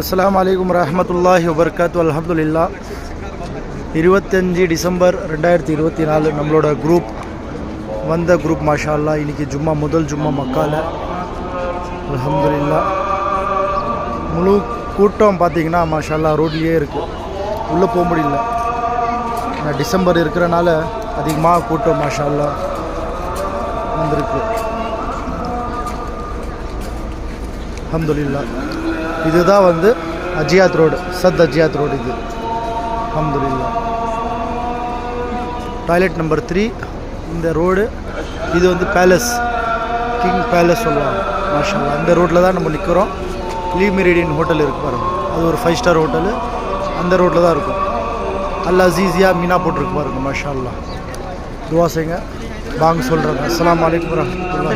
அஸ்ஸலாமு அலைக்கும் வரஹ்மத்துல்லாஹி வபரகாத்து. அல்ஹம்துலில்லாஹ். 25 டிசம்பர் 2024 நம்மளோட குரூப் வந்த குரூப் மாஷா அல்லாஹ். இன்றைக்கி ஜும்மா, முதல் ஜும்மா மக்கால. அல்ஹம்துலில்லாஹ். முழு கூட்டம் பார்த்திங்கன்னா மாஷா அல்லாஹ் ரோட்லேயே இருக்குது, உள்ளே போக முடியல. டிசம்பர் இருக்கிறனால அதிகமாக கூட்டம் மாஷா அல்லாஹ் வந்திருக்கு. அல்ஹம்துலில்லாஹ். இதுதான் வந்து அஜியாத் ரோடு, சத் அஜியாத் ரோடு இது. அல்ஹம்துலில்லாஹ். டாய்லெட் நம்பர் 3 இந்த ரோடு. இது வந்து பேலஸ், கிங் பேலஸ் சொல்லுவாங்க மாஷா அல்லாஹ். அந்த ரோட்டில் தான் நம்ம நிற்கிறோம். லீ மெரிடியன் ஹோட்டல் இருக்குது பாருங்க, அது ஒரு 5 ஸ்டார் ஹோட்டலு. அந்த ரோட்டில் தான் இருக்கும். அல் அசீஸியா மீனா போட்டிருக்கு பாருங்க மாஷா அல்லாஹ். துவா செய்யுங்க, வாங்க சொல்கிறாங்க. அஸ்ஸலாமு அலைக்கும் வரஹ்மத்துல்லாஹி.